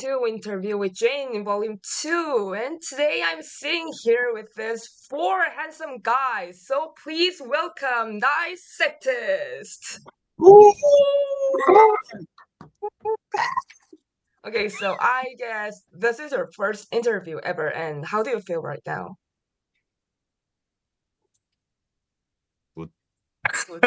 2 interview with Jane in volume 2. And today I'm sitting here with these 4 handsome guys. So please welcome Dissectist. Okay, so I guess this is your first interview ever, and how do you feel right now? Good. Good.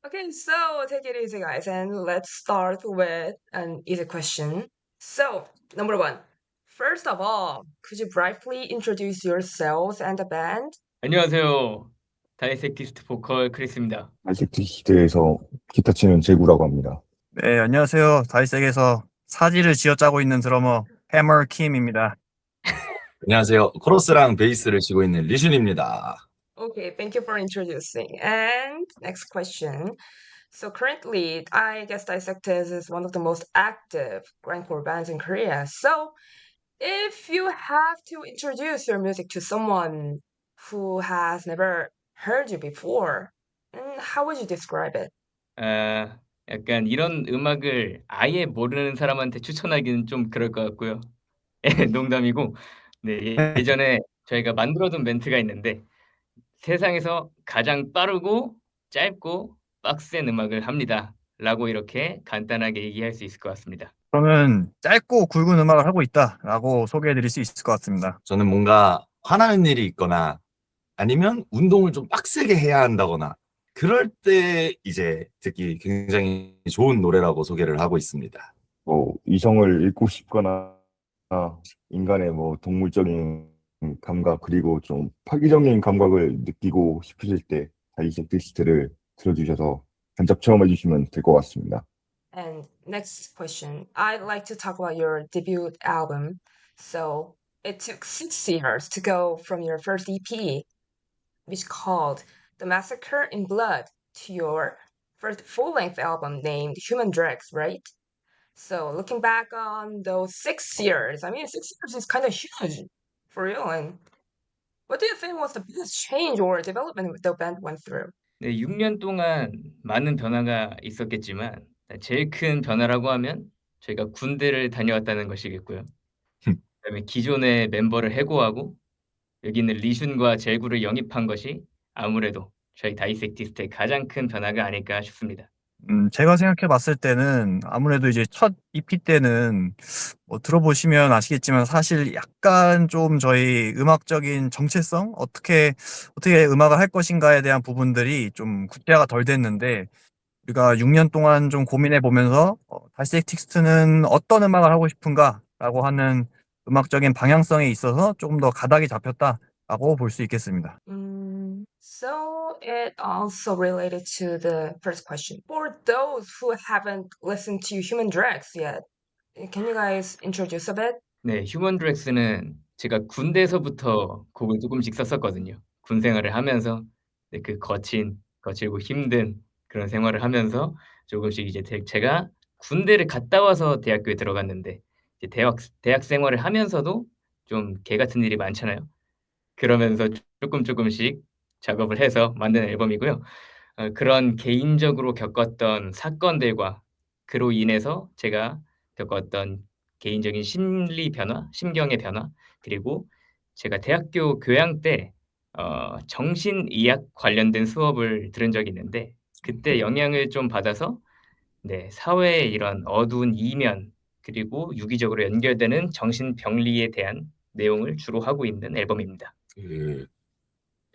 Okay, so take it easy, guys, and let's start with an easy question. So, number 1. First of all, could you briefly introduce yourselves and the band? 안녕하세요. 다이섹티스트 보컬 크리스입니다. 다이섹티스트에서 기타 치는 제구라고 합니다. 네, 안녕하세요. 다이섹에서 사지를 쥐어짜고 있는 드러머 해머 킴입니다. 안녕하세요. 코러스랑 베이스를 치고 있는 리슌입니다. Okay, thank you for introducing. And next question. So currently, I guess Dissectors is one of the most active grindcore bands in Korea. So if you have to introduce your music to someone who has never heard you before, how would you describe it? 약간 이런 음악을 아예 모르는 사람한테 추천하기는 좀 그럴 것 같고요. 농담이고, 네, 예전에 저희가 만들어둔 멘트가 있는데 세상에서 가장 빠르고 짧고 빡센 음악을 합니다라고 이렇게 간단하게 얘기할 수 있을 것 같습니다. 저는 짧고 굵은 음악을 하고 있다라고 소개해드릴 수 있을 것 같습니다. 저는 뭔가 화나는 일이 있거나 아니면 운동을 좀 빡세게 해야 한다거나 그럴 때 이제 듣기 굉장히 좋은 노래라고 소개를 하고 있습니다. 이성을 읽고 싶거나 인간의 동물적인 감각 그리고 좀 파괴적인 감각을 느끼고 싶으실 때 다이섹티스트를 들어주셔서 간접 체험해 주시면 될 것 같습니다. And next question. I'd like to talk about your debut album. So it took 6 years to go from your first EP, which called The Massacre in Blood, to your first full-length album named Human Dregs, right? So looking back on those 6 years, I mean, 6 years is kind of huge, for real. And what do you think was the biggest change or development the band went through? 네, 6년 동안 많은 변화가 있었겠지만 제일 큰 변화라고 하면 저희가 군대를 다녀왔다는 것이겠고요. 그다음에 기존의 멤버를 해고하고 여기 있는 리슌과 젤구를 영입한 것이 아무래도 저희 다이섹티스트의 가장 큰 변화가 아닐까 싶습니다. 제가 생각해 봤을 때는 아무래도 이제 첫 EP 때는 들어보시면 아시겠지만 사실 약간 좀 저희 음악적인 정체성, 어떻게 음악을 할 것인가에 대한 부분들이 좀 구체화가 덜 됐는데, 우리가 6년 동안 좀 고민해 보면서 다이섹티스트는 어떤 음악을 하고 싶은가라고 하는 음악적인 방향성에 있어서 조금 더 가닥이 잡혔다라고 볼 수 있겠습니다. So it also related to the first question. For those who haven't listened to Human Dregs yet, can you guys introduce a bit? 네, 휴먼 드렉스는 제가 군대에서부터 곡을 조금씩 썼었거든요. 군 생활을 하면서 그 거칠고 힘든 그런 생활을 하면서 조금씩 이제 제가 군대를 갔다 와서 대학교에 들어갔는데 이제 대학 생활을 하면서도 좀 개 같은 일이 많잖아요. 그러면서 조금씩 작업을 해서 만든 앨범이고요. 그런 개인적으로 겪었던 사건들과 그로 인해서 제가 겪었던 개인적인 심리 변화, 심경의 변화, 그리고 제가 대학교 교양 때 정신의학 관련된 수업을 들은 적이 있는데 그때 영향을 좀 받아서 네, 사회의 이런 어두운 이면 그리고 유기적으로 연결되는 정신병리에 대한 내용을 주로 하고 있는 앨범입니다. 그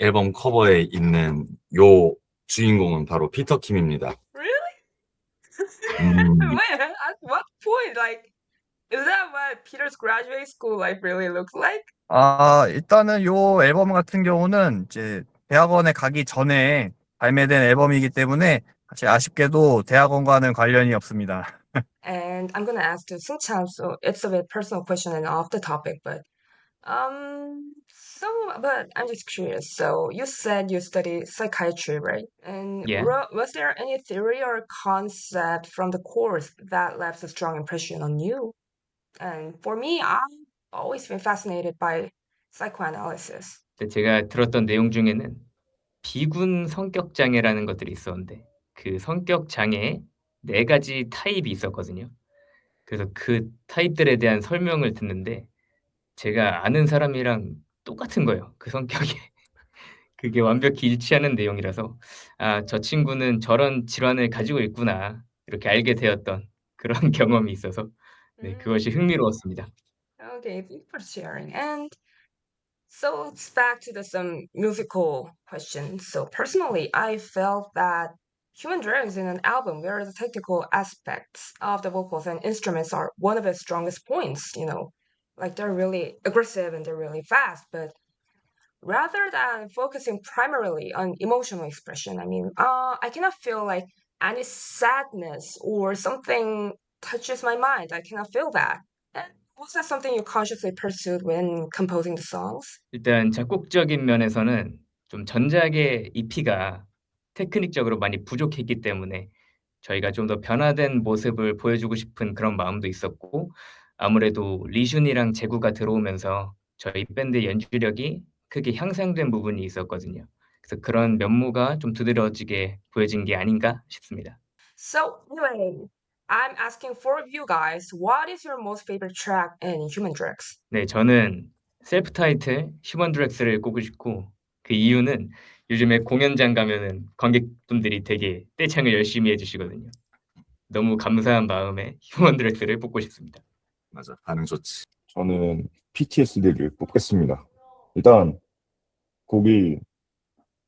앨범 커버에 있는 요 주인공은 바로 피터 킴입니다. Really? 음, Wait, at what point? Like, is that what Peter's graduate school life really looks like? 일단은 요 앨범 같은 경우는 이제 대학원에 가기 전에 발매된 앨범이기 때문에 사실 아쉽게도 대학원과는 관련이 없습니다. And I'm gonna ask to Sungchan, so it's a bit personal question and off the topic, but but I'm just curious. So you said you study psychiatry, right? And Yeah. was there any theory or concept from the course that left a strong impression on you? And for me, I've always been fascinated by psychoanalysis. 제가 들었던 내용 중에는 비군 성격 장애라는 것들이 있었는데 그 성격 장애에 4가지 타입이 있었거든요. 그래서 그 타입들에 대한 설명을 듣는데 제가 아는 사람이랑 똑같은 거예요, 그 성격이. 그게 완벽히 일치하는 내용이라서 '아 저 친구는 저런 질환을 가지고 있구나.' 이렇게 알게 되었던 그런 경험이 있어서 네 그것이 Mm, 흥미로웠습니다. okay, thank you for sharing. And so it's back to the some musical questions. So personally, I felt that Human Drugs in an album where the technical aspects of the vocals and instruments are one of its strongest points, like they're really aggressive and they're really fast, but rather than focusing primarily on emotional expression, I cannot feel like any sadness or something touches my mind. I cannot feel that. And was that something you consciously pursued when composing the songs? 일단 작곡적인 면에서는 좀 전작의 EP가 테크닉적으로 많이 부족했기 때문에 저희가 좀 더 변화된 모습을 보여주고 싶은 그런 마음도 있었고 아무래도 리슌이랑 제구가 들어오면서 저희 밴드의 연주력이 크게 향상된 부분이 있었거든요. 그래서 그런 면모가 좀 두드러지게 보여진 게 아닌가 싶습니다. So anyway, I'm asking for you guys, what is your most favorite track in Human Drugs? 네 저는 셀프 타이틀 휴먼 드렉스를 꼽고 싶고 그 이유는 요즘에 공연장 가면은 관객분들이 되게 떼창을 열심히 해 주시거든요. 너무 감사한 마음에 휴먼 드렉스를 뽑고 싶습니다. 맞아. 반응 좋지. 저는 PTSD를 뽑겠습니다. 일단 곡이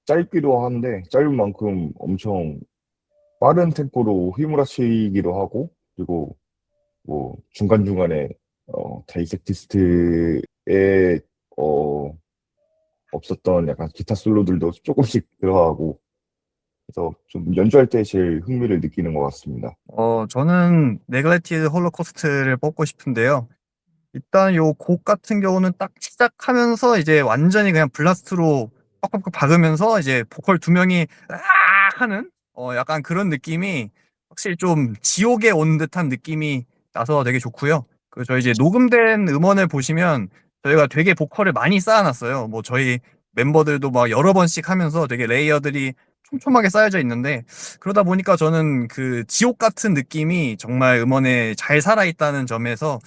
짧기도 한데 짧은 만큼 엄청 빠른 템포로 휘몰아치기도 하고 그리고 뭐 중간중간에 다이섹티스트에 어, 없었던 약간 기타 솔로들도 조금씩 들어가고 그래서 좀 연주할 때 제일 흥미를 느끼는 것 같습니다. 저는 네글렉티드 홀로코스트를 뽑고 싶은데요. 일단 요 곡 같은 경우는 딱 시작하면서 이제 완전히 그냥 블라스트로 빡빡빡 박으면서 이제 보컬 두 명이 하는 약간 그런 느낌이 확실히 좀 지옥에 온 듯한 느낌이 나서 되게 좋고요. 그 저희 이제 녹음된 음원을 보시면 저희가 되게 보컬을 많이 쌓아놨어요. 뭐 저희 멤버들도 막 여러 번씩 하면서 되게 레이어들이 촘촘하게 쌓여져 있는데 그러다 보니까 저는 그 지옥 같은 느낌이 정말 음원에 잘 살아있다는 점에서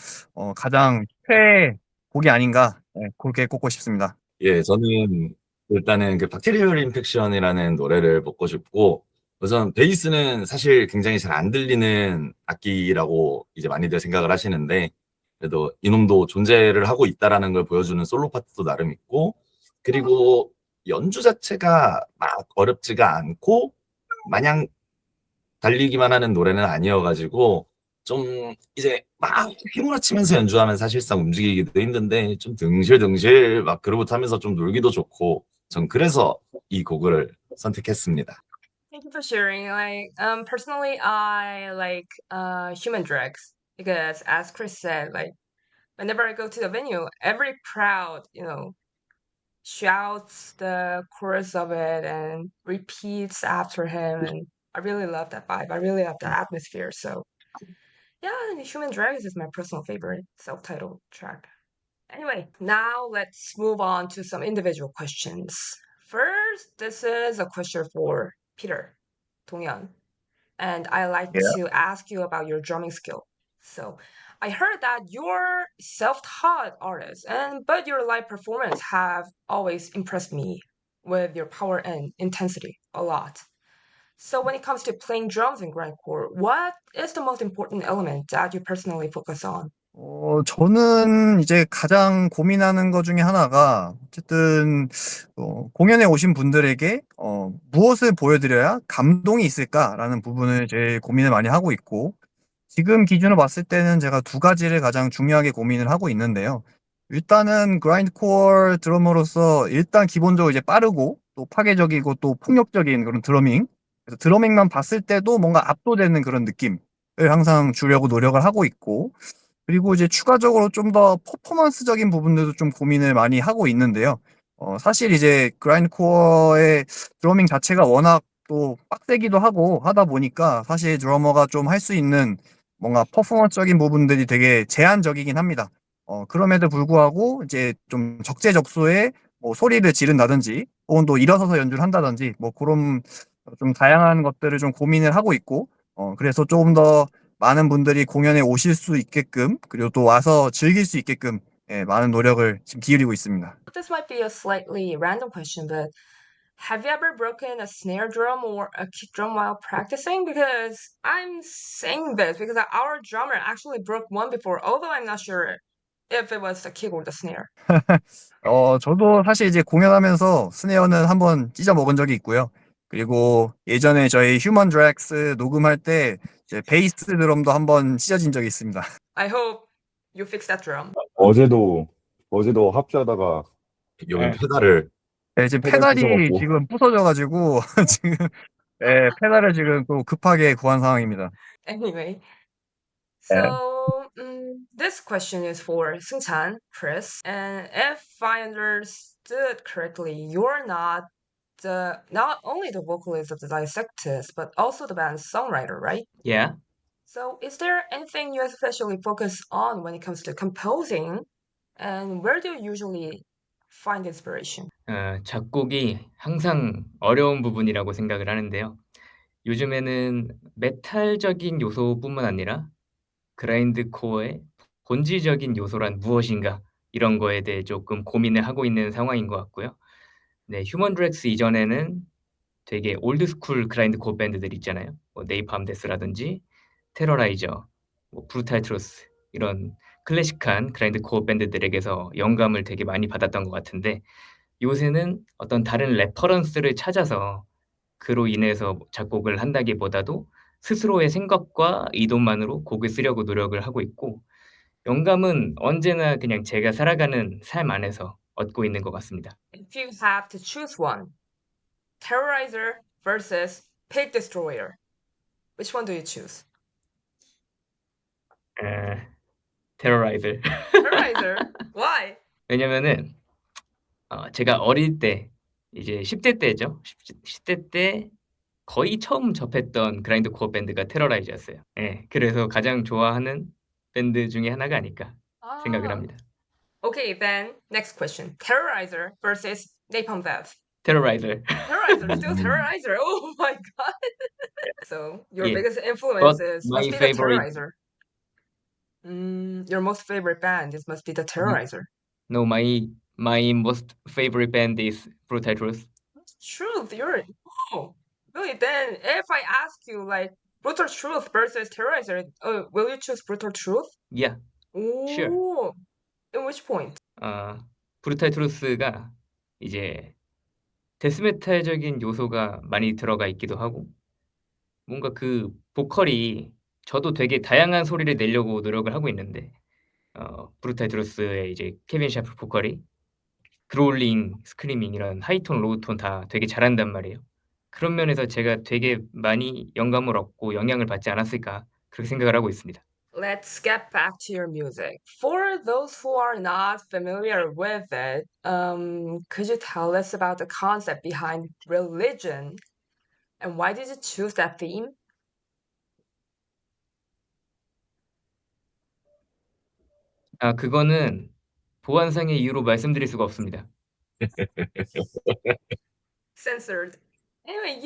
가장 최애 곡이 아닌가 그렇게 꼽고 싶습니다. 예, 저는 일단은 그 박테리얼 인펙션이라는 노래를 뽑고 싶고 우선 베이스는 사실 굉장히 잘 안 들리는 악기라고 이제 많이들 생각을 하시는데 그래도 이놈도 존재를 하고 있다라는 걸 보여주는 솔로 파트도 나름 있고 그리고 연주 자체가 막 어렵지가 않고 마냥 달리기만 하는 노래는 아니어가지고 좀 이제 막 휘몰아치면서 연주하면 사실상 움직이기도 힘든데 좀 등실등실 막 그루브타면서 좀 놀기도 좋고 전 그래서 이 곡을 선택했습니다. Thank you for sharing. Personally, I like Human Drugs because, as Chris said, like whenever I go to the venue, every crowd, shouts the chorus of it and repeats after him, and I really love that vibe. I really love that atmosphere. So yeah, Human Drugs is my personal favorite self-titled track. Anyway, now let's move on to some individual questions. First, this is a question for Peter, Donghyun, and I like Yeah. to ask you about your drumming skill. So, I heard that you're self-taught artist, but your live performance have always impressed me with your power and intensity a lot. So, when it comes to playing drums in grindcore, what is the most important element that you personally focus on? 저는 이제 가장 고민하는 것 중에 하나가 어쨌든 공연에 오신 분들에게 무엇을 보여드려야 감동이 있을까라는 부분을 제일 고민을 많이 하고 있고 지금 기준으로 봤을 때는 제가 두 가지를 가장 중요하게 고민을 하고 있는데요. 일단은 그라인드코어 드러머로서 일단 기본적으로 이제 빠르고 또 파괴적이고 또 폭력적인 그런 드러밍. 그래서 드러밍만 봤을 때도 뭔가 압도되는 그런 느낌을 항상 주려고 노력을 하고 있고 그리고 이제 추가적으로 좀 더 퍼포먼스적인 부분들도 좀 고민을 많이 하고 있는데요. 사실 이제 그라인드코어의 드러밍 자체가 워낙 또 빡세기도 하고 하다 보니까 사실 드러머가 좀 할 수 있는 뭔가 퍼포먼스적인 부분들이 되게 제한적이긴 합니다. 그럼에도 불구하고 이제 좀 적재적소에 뭐 소리를 지른다든지 혹은 또 일어서서 연주를 한다든지 뭐 그런 좀 다양한 것들을 좀 고민을 하고 있고 그래서 조금 더 많은 분들이 공연에 오실 수 있게끔 그리고 또 와서 즐길 수 있게끔 많은 노력을 지금 기울이고 있습니다. This might be a slightly random question, but have you ever broken a snare drum or a kick drum while practicing? Because I'm saying this because our drummer actually broke one before, although I'm not sure if it was the kick or the snare. 저도 사실 이제 공연하면서 스네어는 한번 찢어 먹은 적이 있고요. 그리고 예전에 저희 휴먼 드랙스 녹음할 때 이제 베이스 드럼도 한번 찢어진 적이 있습니다. I hope you fix that drum. 어제도 합주하다가 여기 네. 페달을 네, 지금 페달 페달이 부숴갖고. 지금 부서져가지고 지금 페달을 지금 또 급하게 구한 상황입니다. Anyway, so this question is for Seungchan, Chris, and if I understood correctly, you're not only the vocalist of the Dissectors, but also the band's songwriter, right? Yeah. So is there anything you especially focus on when it comes to composing, and where do you usually find inspiration? 작곡이 항상 어려운 부분이라고 생각을 하는데요. 요즘에는 메탈적인 요소뿐만 아니라 그라인드코어의 본질적인 요소란 무엇인가 이런 거에 대해 조금 고민을 하고 있는 상황인 것 같고요. 네, 휴먼 드렉스 이전에는 되게 올드스쿨 그라인드코어 밴드들 있잖아요. 뭐 네이팜 데스라든지 테러라이저, 뭐 브루탈 트루스 이런 클래식한 그라인드코어 밴드들에게서 영감을 되게 많이 받았던 것 같은데 요새는 어떤 다른 레퍼런스를 찾아서 그로 인해서 작곡을 한다기보다도 스스로의 생각과 의도만으로 곡을 쓰려고 노력을 하고 있고 영감은 언제나 그냥 제가 살아가는 삶 안에서 얻고 있는 것 같습니다. If you have to choose one, Terrorizer versus Pig Destroyer, which one do you choose? 테러라이저. Terrorizer. Why? 왜냐면은 제가 어릴 때 이제 10대 때죠. 10대 때 거의 처음 접했던 그라인드코어 밴드가 테러라이저였어요. 예. 그래서 가장 좋아하는 밴드 중에 하나가 아닐까 생각을 합니다. Okay, then next question. Terrorizer versus Napalm Death. 테러라이저. Terrorizer, still Terrorizer. Oh my god. So your Yeah. biggest influence But is my must be the favorite- Terrorizer. Your most favorite band is must be the Terrorizer. No, my most favorite band is Brutal Truth. Truth, you're really? Then if I ask you like Brutal Truth versus Terrorizer, will you choose Brutal Truth? Yeah. Sure. Oh, in which point? 브루탈 트루스가 이제 데스메탈적인 요소가 많이 들어가 있기도 하고 뭔가 그 보컬이 저도 되게 다양한 소리를 내려고 노력을 하고 있는데 브루탈 트루스의 이제 케빈 샤프 보컬이 그롤링, 스크리밍 이런 하이톤, 로우톤 다 되게 잘한단 말이에요. 그런 면에서 제가 되게 많이 영감을 얻고 영향을 받지 않았을까 그렇게 생각을 하고 있습니다. Let's get back to your music. For those who are not familiar with it, could you tell us about the concept behind religion and why did you choose that theme? 그거는 보안상의 이유로 말씀드릴 수가 없습니다. Censored. Anyway,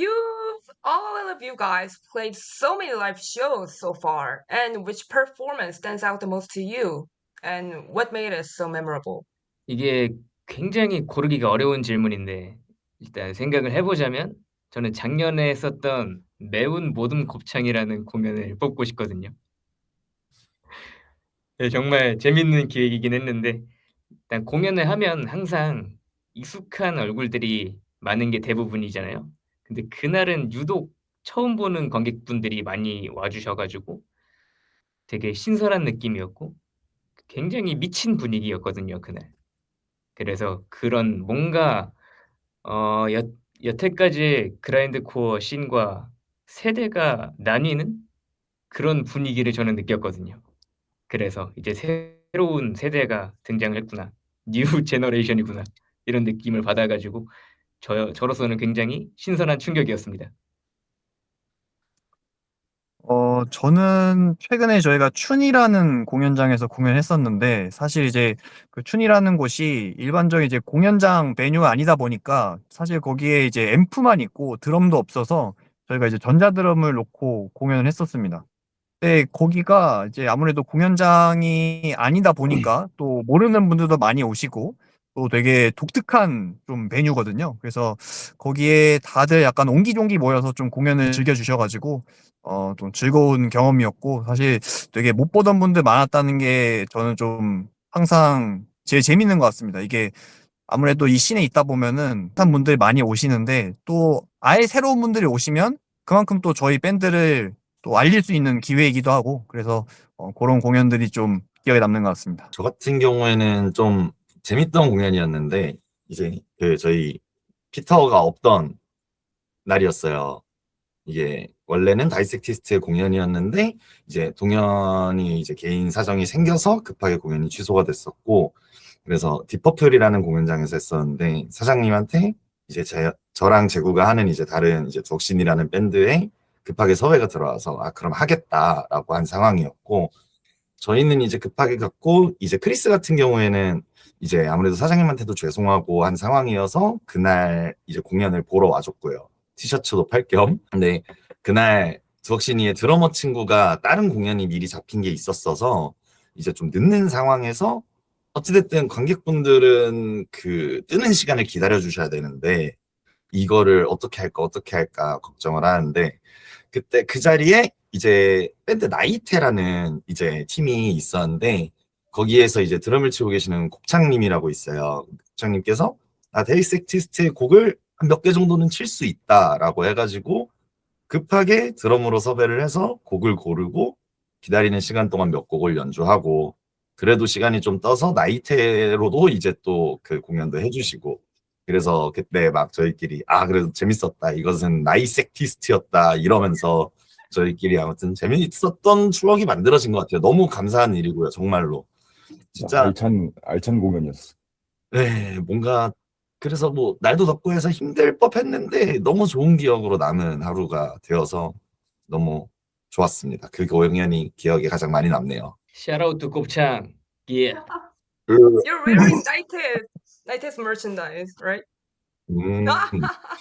all of you guys played so many live shows so far, and which performance stands out the most to you? And what made it so memorable? 이게 굉장히 고르기가 어려운 질문인데 일단 생각을 해 보자면 저는 작년에 했었던 매운 모둠 곱창이라는 공연을 뽑고 싶거든요. 네, 정말 재밌는 기획이긴 했는데 일단 공연을 하면 항상 익숙한 얼굴들이 많은 게 대부분이잖아요. 근데 그날은 유독 처음 보는 관객분들이 많이 와 주셔 가지고 되게 신선한 느낌이었고 굉장히 미친 분위기였거든요, 그날. 그래서 그런 뭔가 여태까지의 그라인드코어 씬과 세대가 나뉘는 그런 분위기를 저는 느꼈거든요. 그래서 이제 '새로운 세대가 등장을 했구나. 뉴 제너레이션이구나.' 이런 느낌을 받아 가지고 저로서는 굉장히 신선한 충격이었습니다. 저는 최근에 저희가 춘이라는 공연장에서 공연했었는데 사실 이제 그 춘이라는 곳이 일반적인 이제 공연장 베뉴가 아니다 보니까 사실 거기에 이제 앰프만 있고 드럼도 없어서 저희가 이제 전자드럼을 놓고 공연을 했었습니다. 네, 거기가 이제 아무래도 공연장이 아니다 보니까 또 모르는 분들도 많이 오시고 또 되게 독특한 좀 메뉴거든요. 그래서 거기에 다들 약간 옹기종기 모여서 좀 공연을 즐겨주셔가지고 좀 즐거운 경험이었고 사실 되게 못 보던 분들 많았다는 게 저는 좀 항상 제일 재밌는 것 같습니다. 이게 아무래도 이 씬에 있다 보면은 한 분들이 많이 오시는데 또 아예 새로운 분들이 오시면 그만큼 또 저희 밴드를 또 알릴 수 있는 기회이기도 하고 그래서 그런 공연들이 좀 기억에 남는 것 같습니다. 저 같은 경우에는 좀 재밌던 공연이었는데 이제 그 저희 피터가 없던 날이었어요. 이게 원래는 다이섹티스트의 공연이었는데 이제 동현이 이제 개인 사정이 생겨서 급하게 공연이 취소가 됐었고 그래서 디퍼플이라는 공연장에서 했었는데 사장님한테 이제 저랑 제구가 하는 이제 다른 이제 덕신이라는 밴드에 급하게 섭외가 들어와서 아 그럼 하겠다라고 한 상황이었고 저희는 이제 급하게 갔고 이제 크리스 같은 경우에는 이제 아무래도 사장님한테도 죄송하고 한 상황이어서 그날 이제 공연을 보러 와줬고요. 티셔츠도 팔 겸. 근데 그날 두억신이의 드러머 친구가 다른 공연이 미리 잡힌 게 있었어서 이제 좀 늦는 상황에서 어찌됐든 관객분들은 그 뜨는 시간을 기다려 주셔야 되는데 이거를 어떻게 할까 걱정을 하는데 그때 그 자리에 이제 밴드 나이테라는 이제 팀이 있었는데 거기에서 이제 드럼을 치고 계시는 곱창님이라고 있어요. 곱창님께서 데이섹티스트의 곡을 한 몇 개 정도는 칠 수 있다라고 해가지고 급하게 드럼으로 섭외를 해서 곡을 고르고 기다리는 시간 동안 몇 곡을 연주하고 그래도 시간이 좀 떠서 나이테로도 이제 또 그 공연도 해주시고 그래서 그때 막 저희끼리 아 그래도 재밌었다 이것은 나이섹티스트였다 이러면서 저희끼리 아무튼 재미있었던 추억이 만들어진 것 같아요. 너무 감사한 일이고요 정말로 진짜 알찬 공연이었어. 네 뭔가 그래서 뭐 날도 덥고 해서 힘들 법했는데 너무 좋은 기억으로 남은 하루가 되어서 너무 좋았습니다. 그 공연이 기억에 가장 많이 남네요. 샤라우트 곱창. 예. You're wearing Nighted merchandise, right?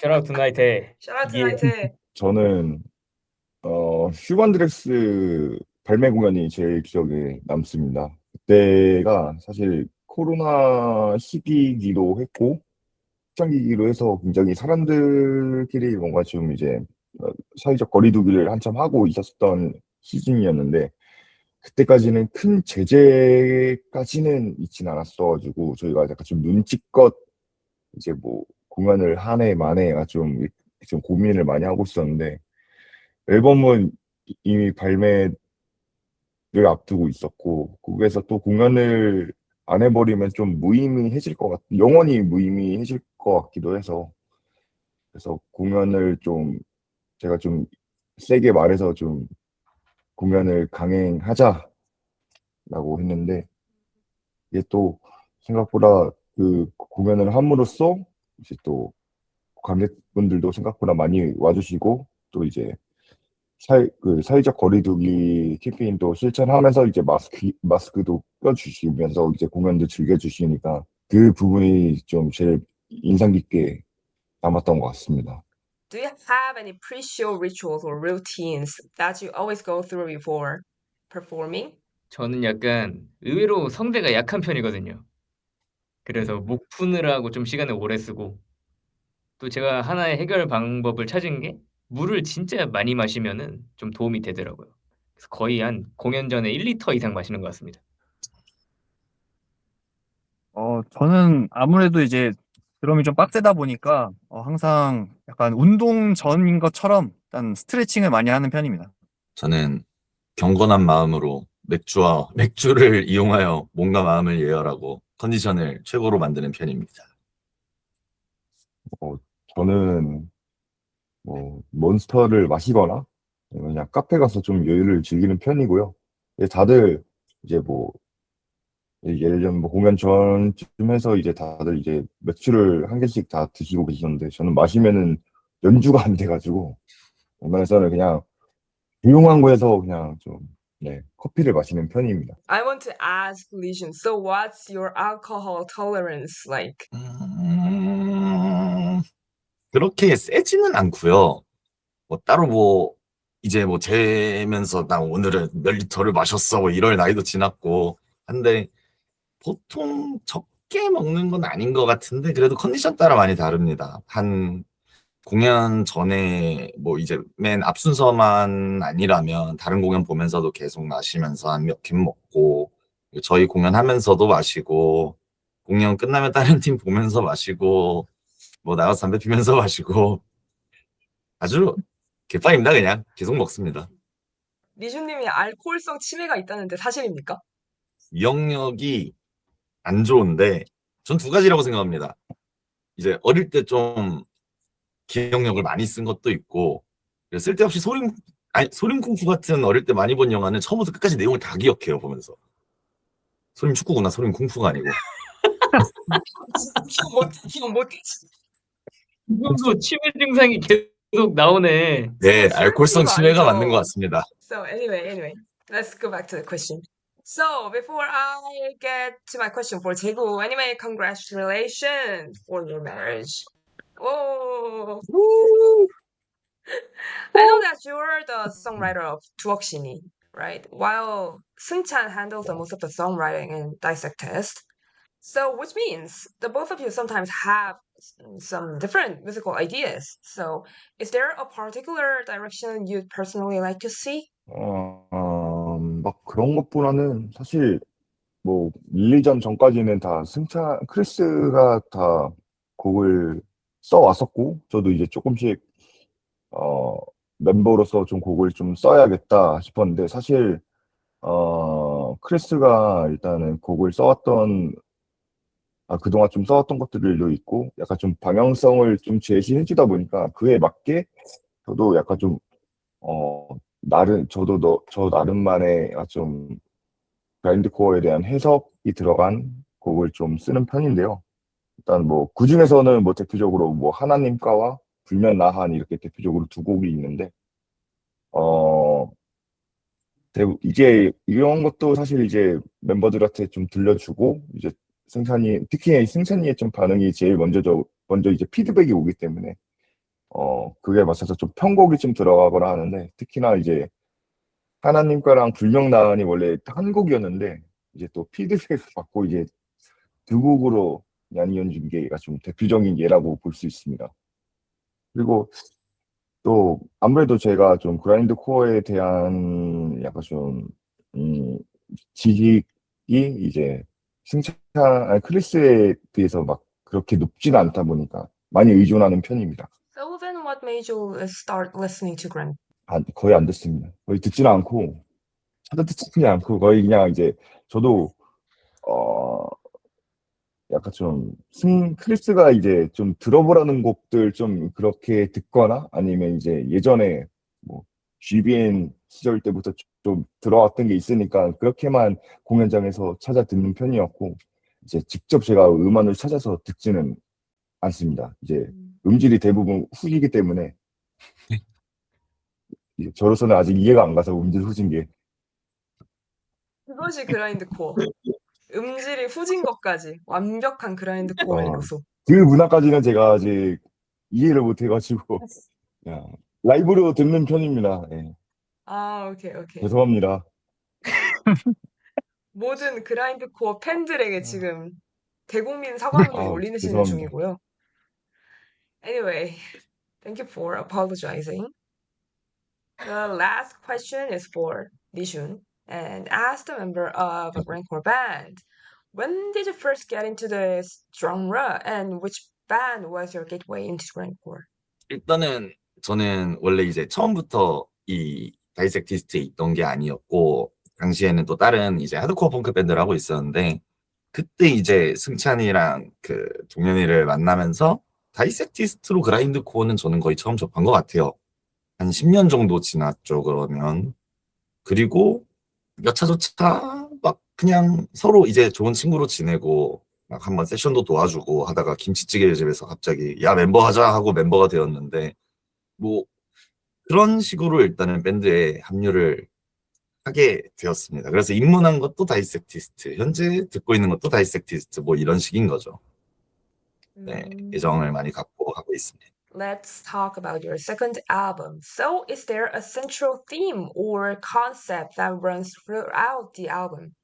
샤라우트 나이테. Shout out to 예. Nighted. 저는 휴먼드레스 발매 공연이 제일 기억에 남습니다. 그때가 사실 코로나 시기이기도 했고 확장기기로 해서 굉장히 사람들끼리 뭔가 좀 이제 사회적 거리두기를 한참 하고 있었던 시즌이었는데 그때까지는 큰 제재까지는 있진 않았어가지고 저희가 약간 좀 눈치껏 이제 뭐 공연을 한 해 만에 좀 고민을 많이 하고 있었는데 앨범은 이미 발매를 앞두고 있었고 거기에서 또 공연을 안 해버리면 좀 무의미해질 것 영원히 무의미해질 것 같기도 해서 그래서 공연을 좀 제가 좀 세게 말해서 좀 공연을 강행하자라고 했는데 이게 또 생각보다 그 공연을 함으로써 이제 또 관객분들도 생각보다 많이 와주시고 또 이제 사회적 거리두기 캠페인도 실천하면서 이제 마스크도 껴주시면서 이제 공연도 즐겨주시니까 그 부분이 좀 제일 인상 깊게 남았던 것 같습니다. Do you have any pre-show rituals or routines that you always go through before performing? 저는 약간 의외로 성대가 약한 편이거든요. 그래서 목 푸느라고 좀 시간을 오래 쓰고 또 제가 하나의 해결 방법을 찾은 게 물을 진짜 많이 마시면은 좀 도움이 되더라고요. 그래서 거의 한 공연 전에 1리터 이상 마시는 것 같습니다. 저는 아무래도 이제 드럼이 좀 빡세다 보니까 항상 약간 운동 전인 것처럼 일단 스트레칭을 많이 하는 편입니다. 저는 경건한 마음으로 맥주를 이용하여 몸과 마음을 예열하고 컨디션을 최고로 만드는 편입니다. 저는 뭐 몬스터를 마시거나 그냥 카페 가서 좀 여유를 즐기는 편이고요. 다들 이제 뭐 예를 들면 뭐 공연 전쯤 해서 이제 다들 이제 맥주를 한 개씩 다 드시고 계시는데 저는 마시면은 연주가 안 돼가지고 공연에서는 그냥 조용한 거에서 그냥 좀 커피를 마시는 편입니다. I want to ask Legion, so what's your alcohol tolerance like? 그렇게 세지는 않고요. 뭐 따로 뭐 이제 뭐 재면서 나 오늘은 몇 리터를 마셨어 뭐 이럴 나이도 지났고 한데 보통 적게 먹는 건 아닌 것 같은데 그래도 컨디션 따라 많이 다릅니다. 한 공연 전에 뭐 이제 맨 앞순서만 아니라면 다른 공연 보면서도 계속 마시면서 한 몇 캔 먹고 저희 공연하면서도 마시고 공연 끝나면 다른 팀 보면서 마시고 뭐 나가서 담배 피면서 마시고 아주 개판입니다. 그냥 계속 먹습니다. 리슈님이 알코올성 치매가 있다는데 사실입니까? 기억력이 안 좋은데 전 두 가지라고 생각합니다. 이제 어릴 때 좀 기억력을 많이 쓴 것도 있고 쓸데없이 소림쿵푸 같은 어릴 때 많이 본 영화는 처음부터 끝까지 내용을 다 기억해요 보면서. 소림 축구구나 소림쿵푸가 아니고. 기억 못했지. 지금도 치매 증상이 계속 나오네. 네, 술 알코올성 먹는 거 치매가 아니죠? 맞는 것 같습니다. So anyway, let's go back to the question. So before I get to my question for Jaegu, anyway, congratulations for your marriage. Oh, I know that you're the songwriter of 두억시니, right? While Seung-chan handles the most of the songwriting in Dissect Test. So which means the both of you sometimes have some different musical ideas. So is there a particular direction you'd personally like to see? 막 그런 것보다는 사실 뭐 1, 2전 전까지는 다 크리스가 다 곡을 써왔었고 저도 이제 조금씩 멤버로서 좀 곡을 좀 써야겠다 싶었는데 사실 크리스가 일단은 곡을 써왔던 그동안 좀 써왔던 것들도 있고 약간 좀 방향성을 좀 제시해 주다 보니까 그에 맞게 저도 약간 좀 저 나름만의 좀 그라인드 코어에 대한 해석이 들어간 곡을 좀 쓰는 편인데요. 일단 뭐 그중에서는 뭐 대표적으로 뭐 하나님과와 불면 나한 이렇게 대표적으로 두 곡이 있는데 어 이제 이런 것도 사실 이제 멤버들한테 좀 들려주고 이제 특히 승찬이의 좀 반응이 제일 먼저 이제 피드백이 오기 때문에 그게 맞춰서 좀 편곡이 좀 들어가거나 하는데 특히나 이제 하나님과랑 불명나은이 원래 한 곡이었는데 이제 또 피드백을 받고 이제 두 곡으로 나뉘어진 게가 좀 대표적인 예라고 볼 수 있습니다. 그리고 또 아무래도 제가 좀 그라인드 코어에 대한 약간 좀 지식이 이제 크리스에 비해서 막 그렇게 높지는 않다 보니까 많이 의존하는 편입니다. So then what made you start listening to Grand? 거의 안 듣습니다. 거의 듣지는 않고 찾아 듣지 않고 거의 그냥 이제 저도 약간 좀 크리스가 이제 좀 들어보라는 곡들 좀 그렇게 듣거나 아니면 이제 예전에 뭐 GBN 시절 때부터 좀 들어왔던 게 있으니까 그렇게만 공연장에서 찾아 듣는 편이었고 이제 직접 제가 음원을 찾아서 듣지는 않습니다. 이제 음질이 대부분 후지기 때문에 이제 저로서는 아직 이해가 안 가서 음질 후진 게 그것이 그라인드 코어. 음질이 후진 것까지 완벽한 그라인드 코어의 어, 요소. 그 문화까지는 제가 아직 이해를 못 해가지고 그냥 라이브로 듣는 편입니다. 예. 아, 오케이. 죄송합니다. 모든 그라인드 코어 팬들에게 지금 대국민 사과문을 올리시는 죄송합니다. 중이고요. Anyway, thank you for apologizing. The last question is for Nishun. And as the member of a grindcore band, when did you first get into this genre and which band was your gateway into grindcore? 일단은 저는 원래 이제 처음부터 이 다이섹티스트에 있던 게 아니었고 당시에는 또 다른 이제 하드코어 펑크 밴드를 하고 있었는데 그때 이제 승찬이랑 그 동현이를 만나면서 다이섹티스트로 그라인드 코어는 저는 거의 처음 접한 것 같아요. 한 10년 정도 지났죠, 그러면. 그리고 여차저차 막 그냥 서로 이제 좋은 친구로 지내고 막 한번 세션도 도와주고 하다가 김치찌개 집에서 갑자기 야 멤버 하자 하고 멤버가 되었는데 뭐 그런 식으로 일단은 밴드에 합류를 하게 되었습니다. 그래서 입문한 것도 다이섹티스트, 현재 듣고 있는 것도 다이섹티스트 뭐 이런 식인 거죠. 네, 애정을 많이 갖고 하고 있습니다. let's talk about your second album. So, is there a central theme or concept that runs throughout the album?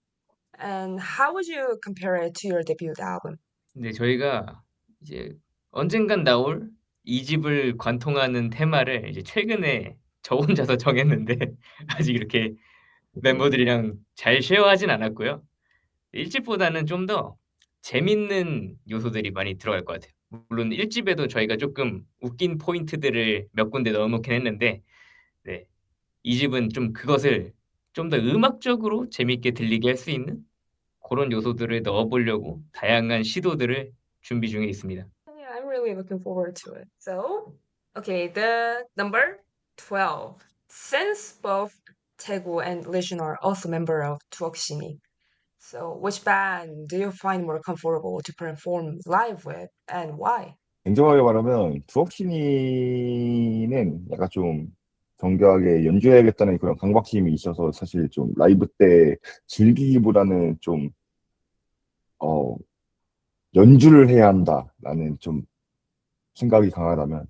And how would you compare it to your debut album? 근데 저희가 이제 언젠간 나올 2집을 관통하는 테마를 이제 최근에 저 혼자서 정했는데 아직 이렇게 멤버들이랑 잘 쉐어하진 않았고요. 1집보다는 좀 더 재밌는 요소들이 많이 들어갈 것 같아요. 물론 1집에도 저희가 쪼끔 웃긴 포인트들을 몇 군데 넣어 놓긴 했는데 네 2집은 좀 그것을 좀 더 음악적으로 재밌게 들리게 할 수 있는 고런 요소들을 넣어 보려고 다양한 시도들을 준비 중에 있습니다. Yeah, I'm really looking forward to it. So, okay, the number 12. Since both Taegu and Lijun are also member of 투옥신이, so which band do you find more comfortable to perform live with and why? 냉정하게 말하면 두억신이는 약간 좀 정교하게 연주해야겠다는 그런 강박심이 있어서 사실 좀 라이브 때 즐기기보다는 좀 연주를 해야 한다라는 좀 생각이 강하다면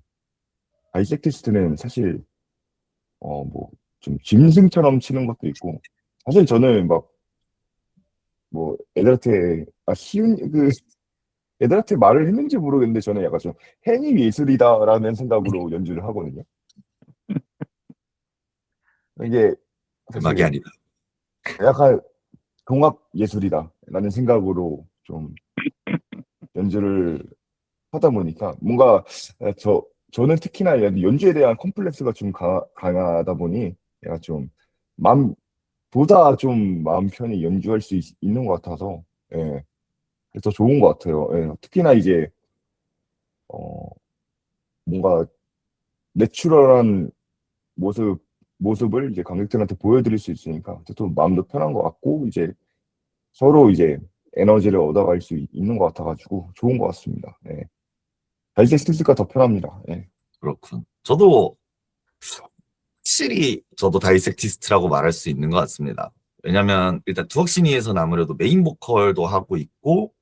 바이섹티스트는 사실 뭐 좀 짐승처럼 치는 것도 있고 사실 저는 막 뭐 애들한테 말을 했는지 모르겠는데 저는 약간 좀 행위 예술이다라는 생각으로 연주를 하거든요. 이게 음악이 사실 아니다. 약간 종합 예술이다라는 생각으로 좀 연주를 하다 보니까 뭔가 저는 특히나 연주에 대한 컴플렉스가 좀 강하다 보니 약간 좀 보다 좀 마음 편히 연주할 수 있는 것 같아서 예, 그래서 좋은 것 같아요. 예, 특히나 이제 어, 뭔가 내추럴한 모습을 이제 관객들한테 보여드릴 수 있으니까 또 마음도 편한 것 같고 이제 서로 이제 에너지를 얻어갈 수 있는 것 같아가지고 좋은 것 같습니다. 예. 다이섹스가 더 편합니다. 예. 그렇군. 저도 확실히 저도 다이섹티스트라고 말할 수 있는 것 같습니다. 왜냐면 일단 두억신이에서는 아무래도 메인 보컬도 하고 있고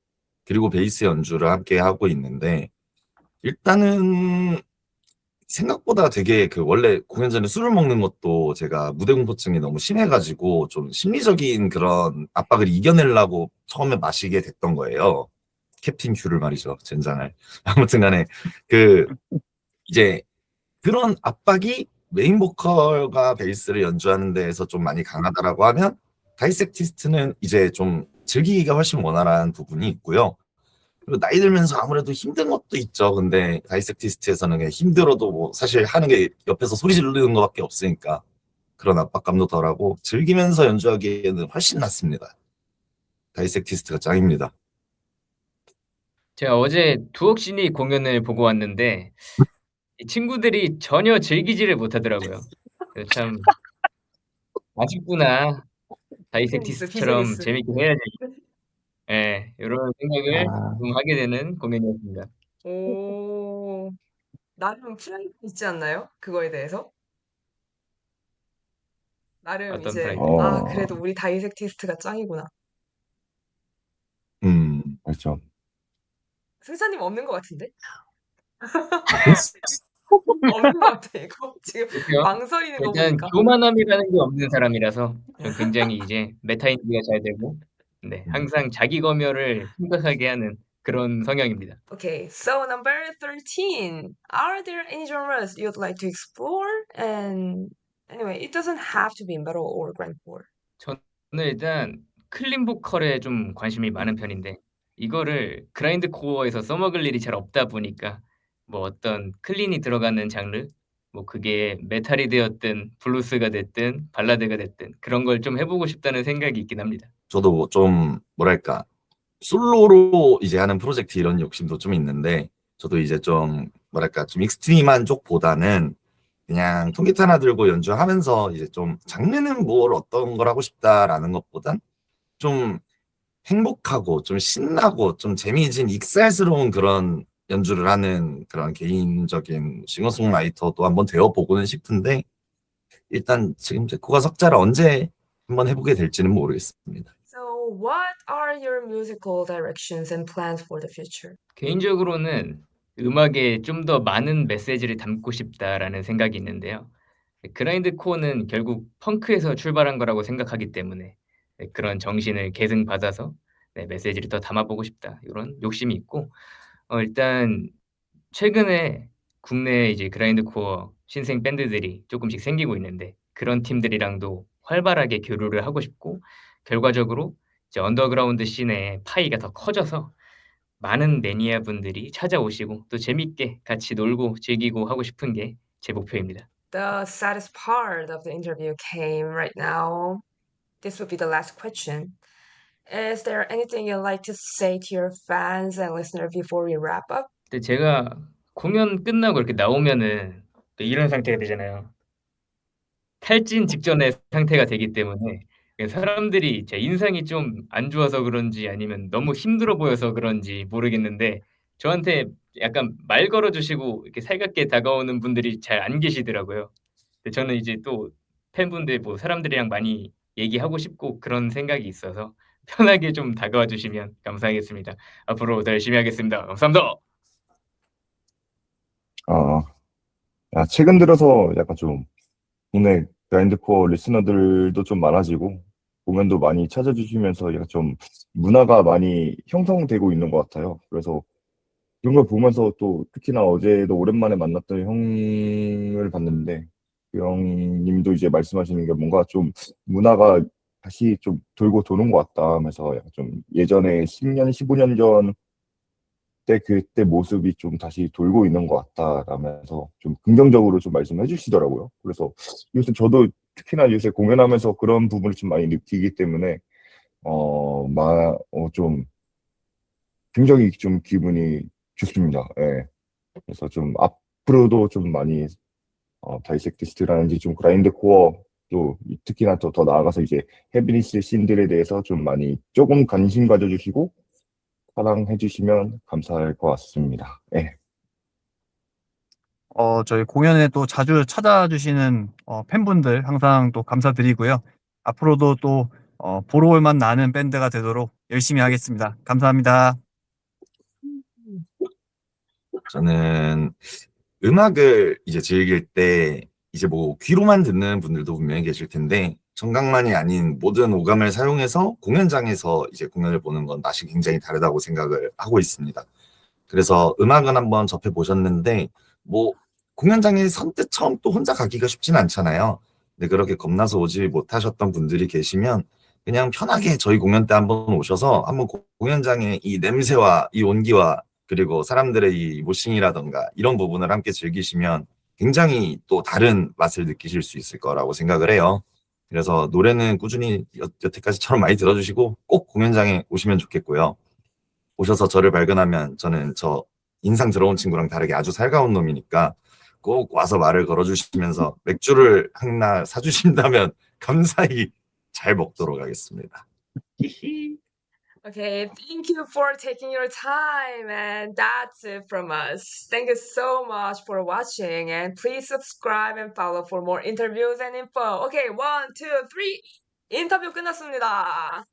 그리고 베이스 연주를 함께 하고 있는데 일단은 생각보다 되게 원래 공연 전에 술을 먹는 것도 제가 무대 공포증이 너무 심해가지고 좀 심리적인 그런 압박을 이겨내려고 처음에 마시게 됐던 거예요. 캡틴 큐를 말이죠. 젠장을. 아무튼 간에 이제 그런 압박이 메인 보컬과 베이스를 연주하는 데에서 좀 많이 강하다라고 하면 다이섹티스트는 이제 좀 즐기기가 훨씬 원활한 부분이 있고요. 그리고 나이 들면서 아무래도 힘든 것도 있죠. 근데 다이섹티스트에서는 그냥 힘들어도 뭐 사실 하는 게 옆에서 소리 지르는 것밖에 없으니까 그런 압박감도 덜하고 즐기면서 연주하기에는 훨씬 낫습니다. 다이섹티스트가 짱입니다. 제가 어제 두억신이 공연을 보고 왔는데 이 친구들이 전혀 즐기지를 못하더라고요. 그래서 참 '아쉽구나. 비즈니스, 다이섹티스트처럼 비즈니스. 재밌게 해야지.' 예. 요런 생각을 아, 좀 하게 되는 공연이었습니다. 오, 나름 프라이드 있지 않나요? 그거에 대해서? 나름 어떤 이제, 프라이드? 아, 어, 그래도 우리 다이섹티스트가 짱이구나. 그렇죠. 승사님 없는 것 같은데? 그래서 없는 것 같아, 이거. 지금 그죠? 망설이는 거 일단 보니까. 교만함이라는 게 없는 사람이라서 좀 굉장히 이제 메타인지가 잘 되고 네 항상 자기 검열을 심각하게 하는 그런 성향입니다. Okay, so number 13. Are there any genres you'd like to explore? And anyway, it doesn't have to be metal or grindcore. 저는 일단 클린 보컬에 좀 관심이 많은 편인데 이거를 그라인드 코어에서 써먹을 일이 잘 없다 보니까 뭐 어떤 클린이 들어가는 장르 뭐 그게 메탈이 되었든 블루스가 됐든 발라드가 됐든 그런 걸 좀 해 보고 싶다는 생각이 있긴 합니다. 저도 좀 뭐랄까 솔로로 이제 하는 프로젝트 이런 욕심도 좀 있는데 저도 이제 좀 뭐랄까 좀 익스트림한 쪽보다는 그냥 통기타 하나 들고 연주하면서 이제 좀 장르는 뭘 어떤 걸 하고 싶다라는 것보단 좀 행복하고 좀 신나고 좀 재미진 익살스러운 그런 연주를 하는 그런 개인적인 싱어송라이터도 한번 되어보고는 싶은데 일단 지금 제 코가 석자를 언제 한번 해보게 될지는 모르겠습니다. So, what are your musical directions and plans for the future? 개인적으로는 음악에 좀 더 많은 메시지를 담고 싶다라는 생각이 있는데요. 그라인드코어는 결국 펑크에서 출발한 거라고 생각하기 때문에 그런 정신을 계승받아서 메시지를 더 담아 보고 싶다. 요런 욕심이 있고 일단 최근에 국내에 이제 그라인드코어 신생 밴드들이 쪼끔씩 생기고 있는데 그런 팀들이랑도 활발하게 교류를 하고 싶고 결과적으로 이제 언더그라운드 씬의 파이가 더 커져서 많은 매니아 분들이 찾아오시고 또 재밌게 같이 놀고 즐기고 하고 싶은 게 제 목표입니다. The saddest part of the interview came right now. This will be the last question. Is there anything you'd like to say to your fans and listeners before we wrap up? 근데 제가 공연 끝나고 이렇게 나오면은 또 이런 상태가 되잖아요. 탈진 직전의 상태가 되기 때문에 사람들이 제 인상이 좀 안 좋아서 그런지 아니면 너무 힘들어 보여서 그런지 모르겠는데 저한테 약간 말 걸어 주시고 이렇게 살갑게 다가오는 분들이 잘 안 계시더라고요. 근데 저는 이제 또 팬분들 뭐 사람들이랑 많이 얘기하고 싶고 그런 생각이 있어서 편하게 좀 다가와 주시면 감사하겠습니다. 앞으로 더 열심히 하겠습니다. 감사합니다. 아, 최근 들어서 약간 좀 국내 그라인드코어 리스너들도 좀 많아지고 공연도 많이 찾아주시면서 약간 좀 문화가 많이 형성되고 있는 것 같아요. 그래서 그런 걸 보면서 또 특히나 어제도 오랜만에 만났던 형을 봤는데 그 형님도 이제 말씀하시는 게 뭔가 좀 문화가 다시 좀 돌고 도는 것 같다 하면서 약간 좀 예전에 10년, 15년 전 때 그때 모습이 좀 다시 돌고 있는 것 같다라면서 좀 긍정적으로 좀 말씀해 주시더라고요. 그래서 요새 저도 특히나 요새 공연하면서 그런 부분을 좀 많이 느끼기 때문에 좀 굉장히 좀 기분이 좋습니다. 예. 그래서 좀 앞으로도 좀 많이 다이섹티스트라든지 좀 그라인드 코어 또 특히나 더 나아가서 이제 헤비니스 씬들에 대해서 좀 많이 조금 관심 가져주시고 사랑해 주시면 감사할 것 같습니다. 예. 저희 공연에 또 자주 찾아주시는 팬분들 항상 또 감사드리고요. 앞으로도 또 보러 올 맛 나는 밴드가 되도록 열심히 하겠습니다. 감사합니다. 저는 음악을 이제 즐길 때 이제 뭐 귀로만 듣는 분들도 분명히 계실 텐데 청각만이 아닌 모든 오감을 사용해서 공연장에서 이제 공연을 보는 건 맛이 굉장히 다르다고 생각을 하고 있습니다. 그래서 음악은 한번 접해 보셨는데 뭐 공연장에 선뜻 처음 또 혼자 가기가 쉽진 않잖아요. 근데 그렇게 겁나서 오지 못하셨던 분들이 계시면 그냥 편하게 저희 공연 때 한번 오셔서 한번 공연장의 이 냄새와 이 온기와 그리고 사람들의 이 모싱이라던가 이런 부분을 함께 즐기시면 굉장히 또 다른 맛을 느끼실 수 있을 거라고 생각을 해요. 그래서 노래는 꾸준히 여태까지처럼 많이 들어주시고 꼭 공연장에 오시면 좋겠고요. 오셔서 저를 발견하면 저는 저 인상 들어온 친구랑 다르게 아주 살가운 놈이니까 꼭 와서 말을 걸어주시면서 맥주를 하나 사주신다면 감사히 잘 먹도록 하겠습니다. Okay, thank you for taking your time, and that's it from us. Thank you so much for watching, and please subscribe and follow for more interviews and info. Okay, 1, 2, 3. 인터뷰 끝났습니다.